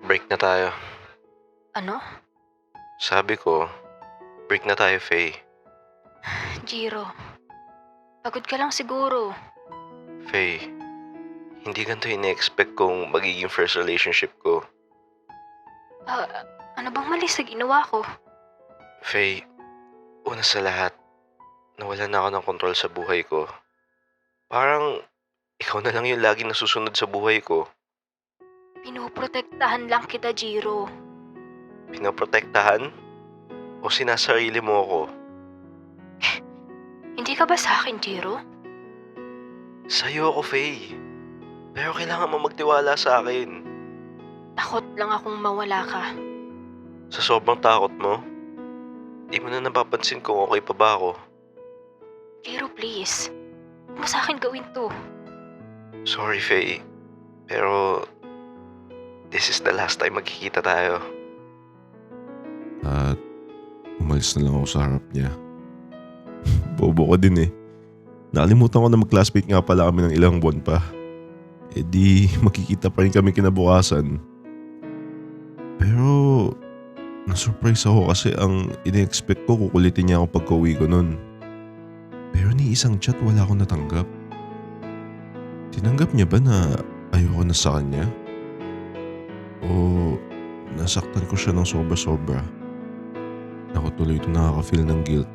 Break na tayo. Ano? Sabi ko, break na tayo, Faye. Jiro, pagod ka lang siguro. Faye, hindi ganito ine-expect kong magiging first relationship ko. Ah, ano bang mali sa ginawa ko? Faye, una sa lahat, nawalan na ako ng kontrol sa buhay ko. Parang ikaw na lang yung lagi nasusunod sa buhay ko. Pinoprotektahan lang kita, Jiro. Pinoprotektahan o sinasarili mo ako? Hindi ka ba sa akin, Jiro? Sa'yo ako, Faye. Pero kailangan mo magtiwala sa akin. Takot lang akong mawala ka. Sa sobrang takot mo, di mo na napapansin kung okay pa ba ako. Jiro, please. Huwag mo sa akin gawin to. Sorry, Faye. Pero this is the last time magkikita tayo. At umalis na lang ako sa harap niya. Bobo ko din eh. Nakalimutan ko na mag-classmate nga pala kami ng ilang buwan pa. E di makikita pa rin kami kinabukasan. Pero na-surprise ako kasi ang ine-expect ko kukulitin niya ako pagka-uwi ko nun. Pero ni isang chat wala akong natanggap. Tinanggap niya ba na ayoko na sa kanya? O nasaktan ko siya ng sobra-sobra? Ako tuloy ito nakaka-feel ng guilt.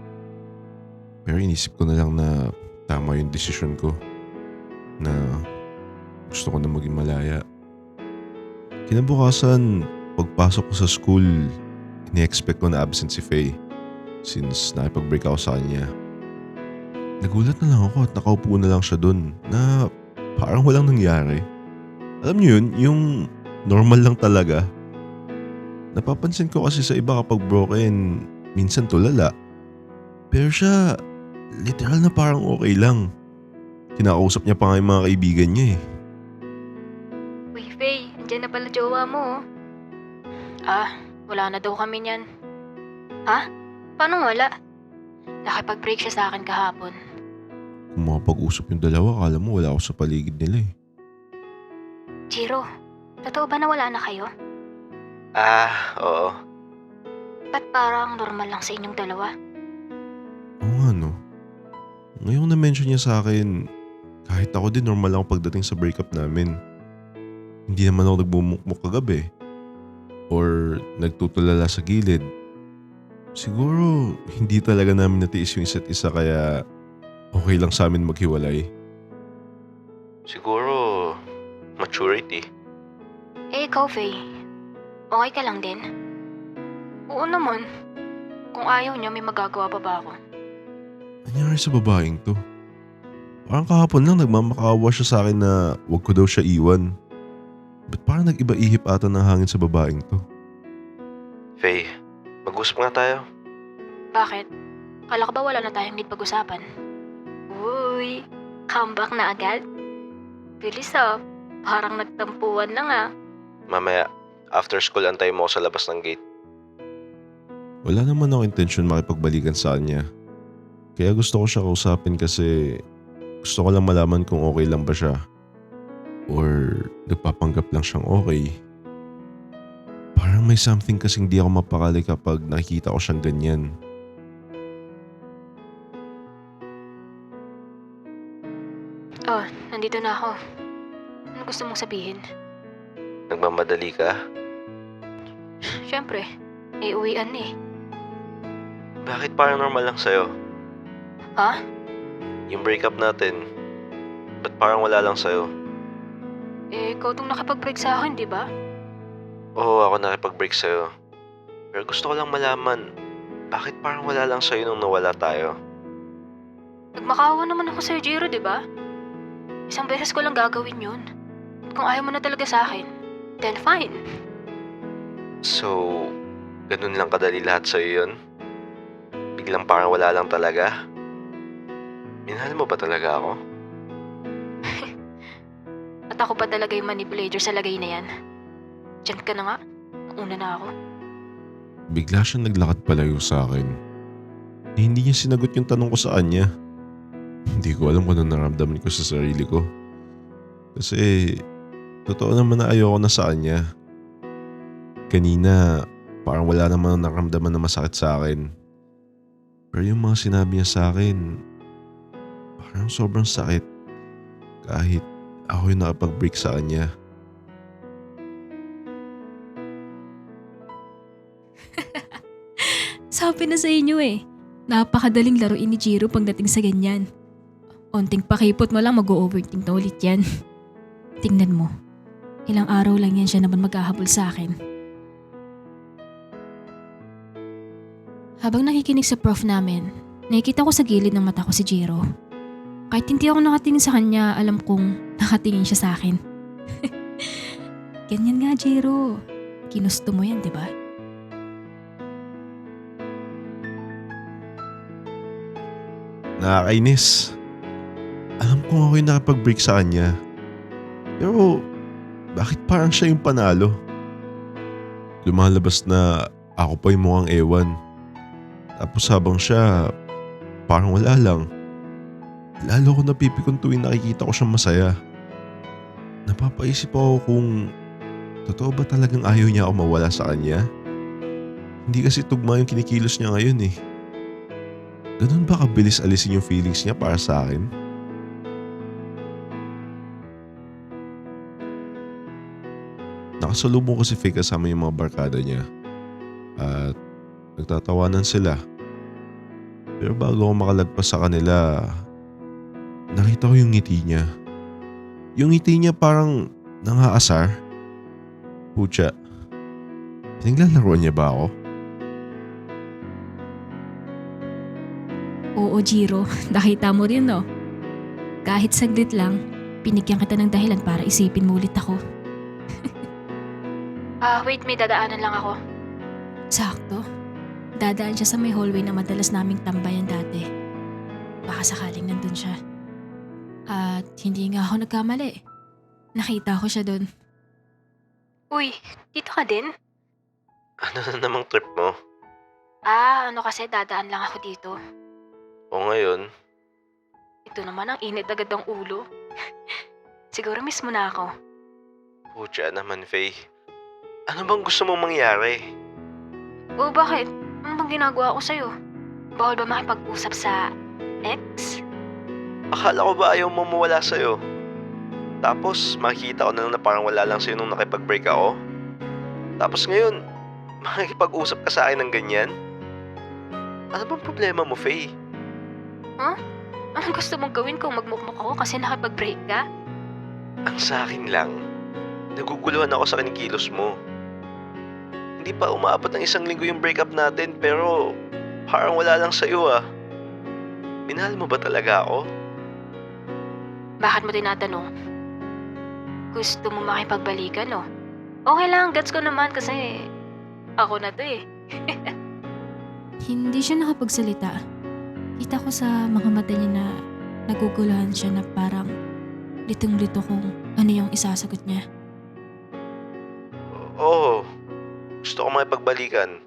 Pero inisip ko na lang na tama yung desisyon ko. Na gusto ko na maging malaya. Kinabukasan, pagpasok ko sa school, ini-expect ko na absent si Faye. Since nakipag-break ako sa kanya. Nagulat na lang ako at nakaupo na lang siya dun na parang walang nangyari. Alam niyo yun, yung normal lang talaga. Napapansin ko kasi sa iba kapag broken, minsan tulala. Pero siya, literal na parang okay lang. Kinakausap niya pa nga yung mga kaibigan niya eh. Uy, Faye, andyan na pala jowa mo. Wala na daw kami niyan. Ha? Paano wala? Nakipag-break siya sa akin kahapon. Kung makapag-usap yung dalawa, akala mo wala ako sa paligid nila eh. Jiro, totoo ba na wala na kayo? Oo. Ba't parang normal lang sa inyong dalawa? Oo nga no. Ngayong na-mention niya sa akin, kahit ako din normal ako pagdating sa breakup namin. Hindi naman ako nagbumukmuk kagabi. Or nagtutulala sa gilid. Siguro hindi talaga namin natiis yung isa't isa kaya okay lang sa amin maghiwalay. Siguro, maturity. Ikaw, Faye, okay ka lang din? Oo naman. Kung ayaw niya, may magagawa pa ba ako? Nangyari sa babaeng to? Parang kahapon lang nagmamakaawa siya sa akin na wag ko daw siya iwan. Ba't parang nag-iba ihip ata ng hangin sa babaeng to? Faye, mag-usap nga tayo. Bakit? Kala ka ba wala na tayong need pag-usapan? Uy, comeback na agad? Bilis parang nagtampuan lang Mamaya, after school antay mo ako sa labas ng gate. Wala naman ako intensyon makipagbalikan sa kanya. Kaya gusto ko siya kausapin kasi gusto ko lang malaman kung okay lang ba siya. Or nagpapanggap lang siyang okay. Parang may something kasing di ako mapakali kapag nakikita ko siyang ganyan. Nandito na ako. Ano gusto mong sabihin? Nagmamadali ka? Siyempre, uwian eh. Bakit parang normal lang sa'yo? Ha? Yung breakup natin, ba't parang wala lang sa'yo? Ikaw tong nakipag-break sa akin, di ba? Oo, ako nakipag-break sa'yo. Pero gusto ko lang malaman, bakit parang wala lang sa'yo nung nawala tayo? Nagmakaawa naman ako sa'yo, Jiro, di ba? Isang beses ko lang gagawin yun. At kung ayaw mo na talaga sa akin, then fine. So, ganun lang kadali lahat sa'yo yun? Biglang parang wala lang talaga? Minahal mo ba talaga ako? At ako pa talaga yung manipulator sa lagay na yan. Diyan ka na nga. Una na ako. Bigla siyang naglakad palayo sa akin. Hindi niya sinagot yung tanong ko sa kanya. Hindi ko alam kung ano naramdaman ko sa sarili ko. Kasi totoo naman na ayoko na sa kanya. kanina parang wala naman naramdaman na masakit sa akin. Pero yung mga sinabi niya sa akin, parang sobrang sakit kahit ako yung nakapag-break sa kanya. Sabi na sa inyo eh. Napakadaling laruin ni Jiro pagdating sa ganyan. Onting pakipot mo lang mag-overthink na ulit yan. Tingnan mo. Ilang araw lang yan siya naman maghahabol sa akin. Habang nakikinig sa prof namin, nakikita ko sa gilid ng mata ko si Jiro. Kahit hindi ako nakatingin sa kanya, alam kong nakatingin siya sa akin. Ganyan nga, Jiro. Ginusto mo yan, di ba? Nakakainis. Alam kong ako yung nakapag-break sa kanya. Pero bakit parang siya yung panalo? Lumalabas na ako pa yung mukhang ewan. Tapos habang siya, parang wala lang. Lalo ko napipikon tuwing nakikita ko siyang masaya. Napapaisip ako kung totoo ba talagang ayaw niya ako mawala sa kanya? Hindi kasi tugma yung kinikilos niya ngayon eh. Ganun ba kabilis alisin yung feelings niya para sa akin? Nakasalubong ko si Faye kasama yung mga barkada niya. At nagtatawanan sila. Pero bago ako makalagpas sa kanila, nakita ko yung ngiti niya. Yung ngiti niya parang nangaasar. Pucha, pinaglalaroan niya ba ako? Oo, Jiro. Nakita mo rin, no? Kahit saglit lang, pinigyan kita ng dahilan para isipin mo ulit ako. Wait, may dadaanan lang ako. Sakto. Dadaan siya sa may hallway na madalas naming tambayan dati. Baka sakaling nandun siya. At hindi nga ako nagkamali. Nakita ko siya doon. Uy, dito ka din? Ano na namang trip mo? Ano kasi dadaan lang ako dito. O ngayon, Ito naman ang init agad ng ulo. Siguro miss mo na ako. putya naman, Faye. Ano bang gusto mong mangyari? O bakit? Ano bang ginagawa ko sa'yo? Bawal ba makipag-usap sa ex? Akala ko ba ayaw mo mawala sa'yo? Tapos makikita ko na lang na parang wala lang sa'yo nung nakipag-break ako? Tapos ngayon, makikipag-usap ka sa akin ng ganyan? Ano bang problema mo, Faye? Anong gusto mong gawin kung magmukmuk ako kasi nakipag-break ka? Ang sa akin lang, naguguluhan ako sa kinikilos mo. Hindi pa umaabot ng 1 linggo yung breakup natin pero parang wala lang sa'yo ah. Minahal mo ba talaga ako? Bakit mo tinatanong? Gusto mo makipagbalikan, no? Okay lang, gets ko naman kasi ako na to eh. Hindi siya nakapagsalita. Kita ko sa mga mata niya na naguguluhan siya na parang litong-lito kung ano yung isasagot niya. Oo, gusto ko makipagbalikan.